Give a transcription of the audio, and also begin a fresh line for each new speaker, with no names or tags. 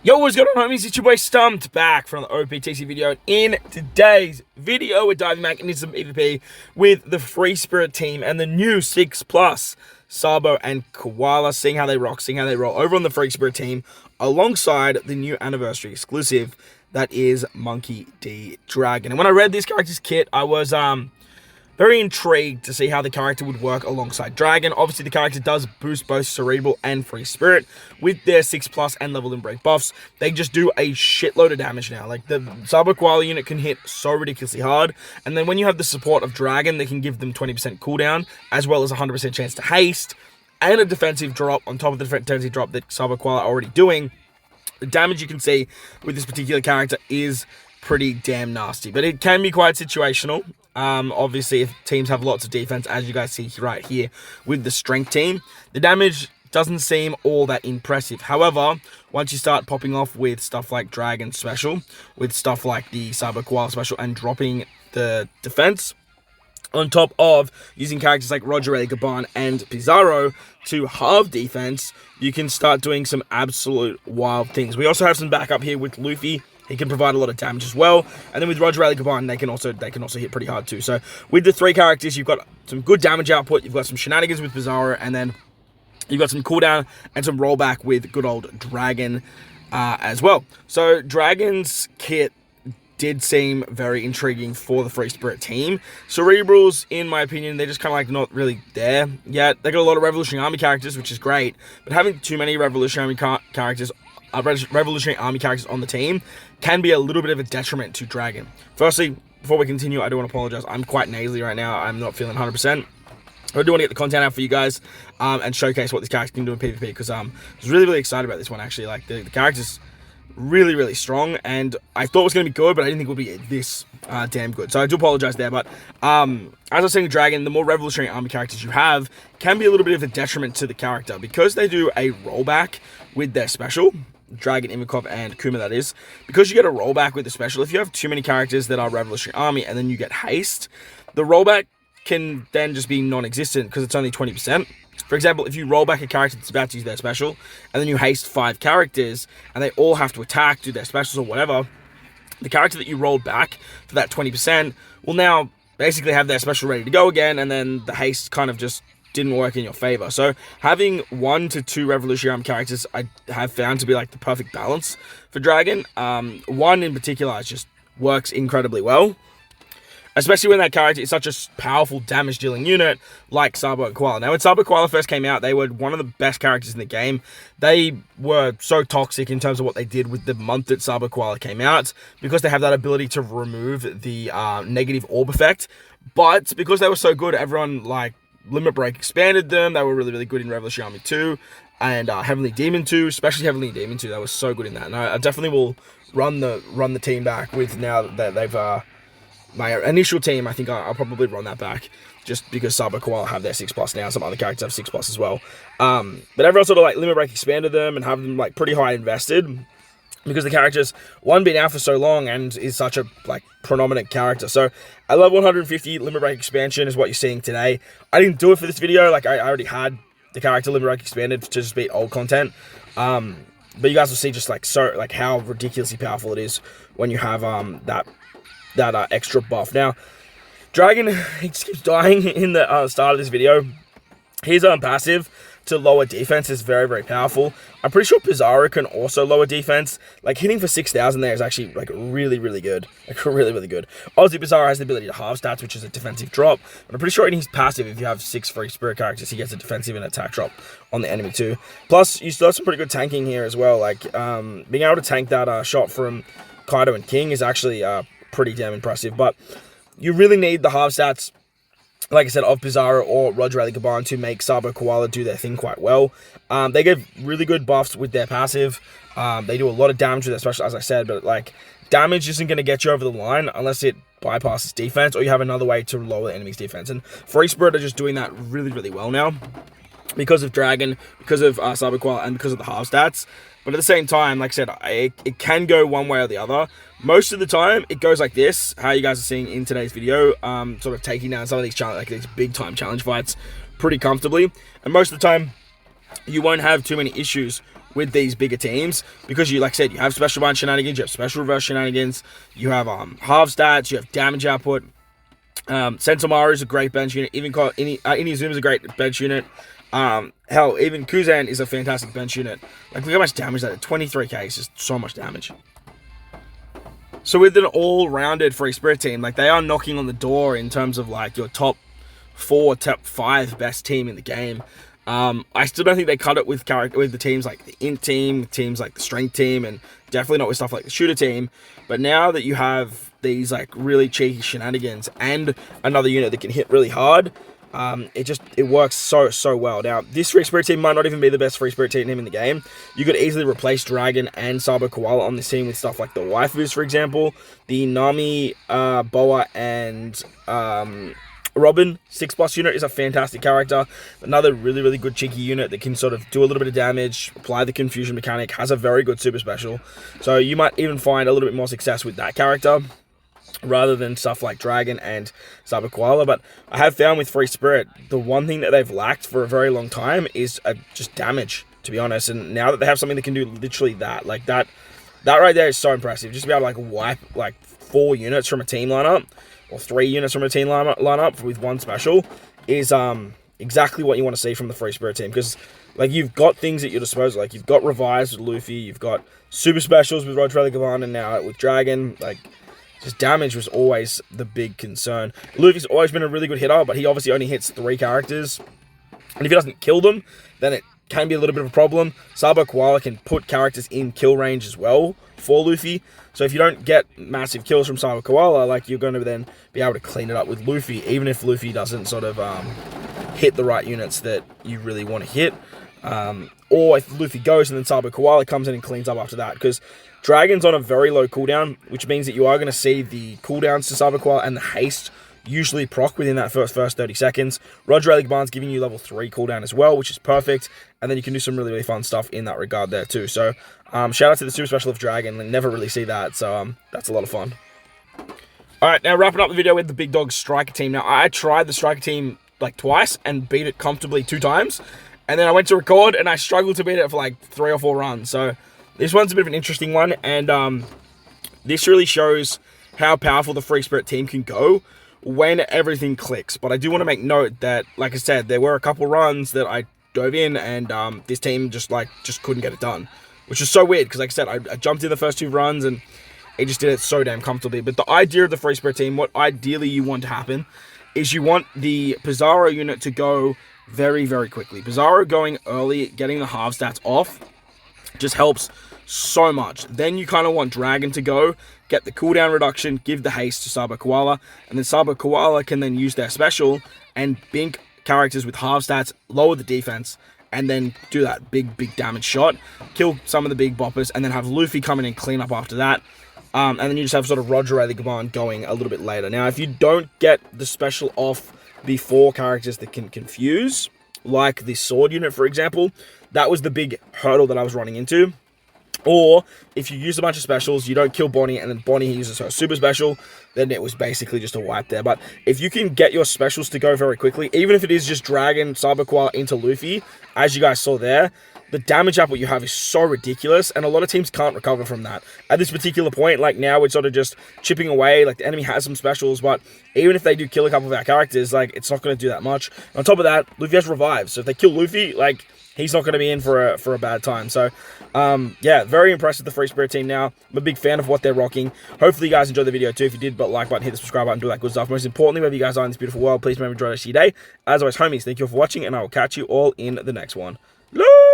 Yo, what's going on, homies? It's your boy Stumped back from the OPTC video. And in today's video, we're diving back into some PvP with the Free Spirit team and the new 6+ Sabo and Koala, seeing how they rock, seeing how they roll over on the Free Spirit team alongside the new anniversary exclusive that is Monkey D. Dragon. And when I read this character's kit, I was very intrigued to see how the character would work alongside Dragon. Obviously, the character does boost both Cerebral and Free Spirit with their 6+ and Level and Break buffs. They just do a shitload of damage now. Like, the Sabo Koala unit can hit so ridiculously hard. And then when you have the support of Dragon, they can give them 20% cooldown, as well as a 100% chance to haste, and a defensive drop on top of the defensive drop that Sabo Koala are already doing. The damage you can see with this particular character is pretty damn nasty, but it can be quite situational. Obviously, if teams have lots of defense, as you guys see right here with the strength team, the damage doesn't seem all that impressive. However, once you start popping off with stuff like Dragon Special, with stuff like the Sabo Koala Special, and dropping the defense, on top of using characters like Roger Gaban and Pizarro to halve defense, you can start doing some absolute wild things. We also have some backup here with Luffy. He can provide a lot of damage as well. And then with Roger Gaban, they can also hit pretty hard too. So with the three characters, you've got some good damage output, you've got some shenanigans with Pizarro, and then you've got some cooldown and some rollback with good old Dragon as well. So Dragon's kit did seem very intriguing for the Free Spirit team. Cerebrals, in my opinion, they're just kind of like not really there yet. They got a lot of Revolutionary Army characters, which is great, but having too many Revolutionary characters on the team can be a little bit of a detriment to Dragon. Firstly, before we continue, I do want to apologize. I'm quite nasally right now. I'm not feeling 100%. I do want to get the content out for you guys and showcase what this character can do in PvP, because I was really excited about this one, actually. Like, the character's really strong, and I thought it was going to be good, but I didn't think it would be this damn good. So I do apologize there, but as I was saying, Dragon, the more Revolutionary Army characters you have can be a little bit of a detriment to the character, because they do a rollback with their special. Dragon, Imikov, and Kuma, that is. Because you get a rollback with the special, if you have too many characters that are Revolutionary Army and then you get haste, the rollback can then just be non-existent because it's only 20%. For example, if you roll back a character that's about to use their special, and then you haste 5 characters, and they all have to attack, do their specials or whatever, the character that you rolled back for that 20% will now basically have their special ready to go again, and then the haste kind of just didn't work in your favor. So having 1 to 2 Revolutionary Army characters, I have found to be like the perfect balance for Dragon. One in particular just works incredibly well, especially when that character is such a powerful damage dealing unit like Sabo and Koala. Now, when Sabo and Koala first came out, they were one of the best characters in the game. They were so toxic in terms of what they did with the month that Sabo and Koala came out, because they have that ability to remove the negative orb effect. But because they were so good, everyone like Limit Break expanded them. They were really good in Revolutionary Army 2 and Heavenly Demon 2, especially Heavenly Demon 2. They were so good in that. And I definitely will run the team back with, now that they've my initial team. I think I'll probably run that back, just because Sabo Koala have their 6+ now. Some other characters have 6+ as well. But everyone sort of like Limit Break expanded them and have them like pretty high invested, because the character's been out for so long and is such a like predominant character. So at level 150, Limit Break expansion is what you're seeing today. I didn't do it for this video. Like, I already had the character Limit Break expanded to just beat old content. But you guys will see just like how ridiculously powerful it is when you have that extra buff. Now, Dragon, he just keeps dying in the start of this video. His passive to lower defense is very powerful. I'm pretty sure Pizarro can also lower defense. Like, hitting for 6,000 there is actually like really good. Like, really good. Obviously, Pizarro has the ability to halve stats, which is a defensive drop. But I'm pretty sure in his passive, if you have 6 Free Spirit characters, he gets a defensive and attack drop on the enemy too. Plus, you still have some pretty good tanking here as well. Like, being able to tank that shot from Kaido and King is actually pretty damn impressive. But you really need the halve stats, like I said, of Pizarro or Roger Gaban to make Sabo Koala do their thing quite well. They give really good buffs with their passive. They do a lot of damage with their special, as I said, but like, damage isn't going to get you over the line unless it bypasses defense, or you have another way to lower the enemy's defense. And Free Spirit are just doing that really well now, because of Dragon, because of Sabo Koala, and because of the half stats. But at the same time, like I said, it can go one way or the other. Most of the time, it goes like this, how you guys are seeing in today's video, sort of taking down some of these these big-time challenge fights pretty comfortably. And most of the time, you won't have too many issues with these bigger teams, because you, like I said, you have special bind shenanigans, you have special reverse shenanigans, you have half stats, you have damage output. Sentomaru is a great bench unit. Even Inazuma is a great bench unit. Hell, even Kuzan is a fantastic bench unit. Like, look how much damage that is. 23k is just so much damage. So with an all-rounded Free Spirit team, like, they are knocking on the door in terms of, like, your top 4, top 5 best team in the game. I still don't think they cut it with the teams like the Int team, teams like the Strength team, and definitely not with stuff like the Shooter team. But now that you have these, like, really cheeky shenanigans and another unit that can hit really hard, it works so well. Now, this Free Spirit team might not even be the best Free Spirit team in the game. You could easily replace Dragon and Sabo Koala on this team with stuff like the waifus, for example, the Nami, Boa, and Robin 6+ unit is a fantastic character. Another really good cheeky unit that can sort of do a little bit of damage, apply the confusion mechanic, has a very good super special. So you might even find a little bit more success with that character rather than stuff like Dragon and Sabo Koala. But I have found with Free Spirit, the one thing that they've lacked for a very long time is just damage, to be honest. And now that they have something that can do literally that, like that right there is so impressive. Just to be able to, like, wipe like 4 units from a team lineup, or 3 units from a team lineup with one special, is exactly what you want to see from the Free Spirit team. Because, like, you've got things at your disposal. Like, you've got revives with Luffy, you've got super specials with Roger Gavan, and now with Dragon. Like, just damage was always the big concern. Luffy's always been a really good hitter, but he obviously only hits 3 characters. And if he doesn't kill them, then it can be a little bit of a problem. Sabo Koala can put characters in kill range as well for Luffy. So if you don't get massive kills from Sabo Koala, like, you're going to then be able to clean it up with Luffy, even if Luffy doesn't sort of hit the right units that you really want to hit. Or if Luffy goes and then Sabo Koala comes in and cleans up after that. Because Dragon's on a very low cooldown, which means that you are going to see the cooldowns to Sabo Koala and the haste usually proc within that first 30 seconds. Roger Gavan's giving you level 3 cooldown as well, which is perfect. And then you can do some really fun stuff in that regard there too. So shout out to the super special of Dragon. I never really see that, so that's a lot of fun. Alright, now wrapping up the video with the Big Dog Striker team. Now, I tried the Striker team like twice and beat it comfortably 2 times. And then I went to record and I struggled to beat it for like 3 or 4 runs. So this one's a bit of an interesting one. And this really shows how powerful the Free Spirit team can go when everything clicks. But I do want to make note that, like I said, there were a couple runs that I dove in and this team just couldn't get it done, which is so weird because, like I said, I jumped in the first 2 runs and it just did it so damn comfortably. But the idea of the Free Spirit team, what ideally you want to happen is you want the Pizarro unit to go very quickly. Pizarro going early, getting the half stats off, just helps so much. Then you kind of want Dragon to go, get the cooldown reduction, give the haste to Sabo Koala, and then Sabo Koala can then use their special and bink characters with half stats, lower the defense, and then do that big damage shot, kill some of the big boppers, and then have Luffy come in and clean up after that. And then you just have sort of Roger Gavan going a little bit later. Now, if you don't get the special off before characters that can confuse, like the sword unit, for example, that was the big hurdle that I was running into. Or if you use a bunch of specials, you don't kill Bonnie, and then Bonnie uses her super special, then it was basically just a wipe there. But if you can get your specials to go very quickly, even if it is just Dragon, Sabo Koala into Luffy, as you guys saw there, the damage output you have is so ridiculous, and a lot of teams can't recover from that. At this particular point, like now, it's sort of just chipping away. Like, the enemy has some specials, but even if they do kill a couple of our characters, like, it's not going to do that much. On top of that, Luffy has revives, so if they kill Luffy, like, he's not going to be in for a bad time. So, yeah, very impressed with the Free Spirit team now. I'm a big fan of what they're rocking. Hopefully you guys enjoyed the video too. If you did, like button, hit the subscribe button, do that good stuff. Most importantly, wherever you guys are in this beautiful world, please remember to enjoy the rest of your day. As always, homies, thank you all for watching, and I will catch you all in the next one. Love!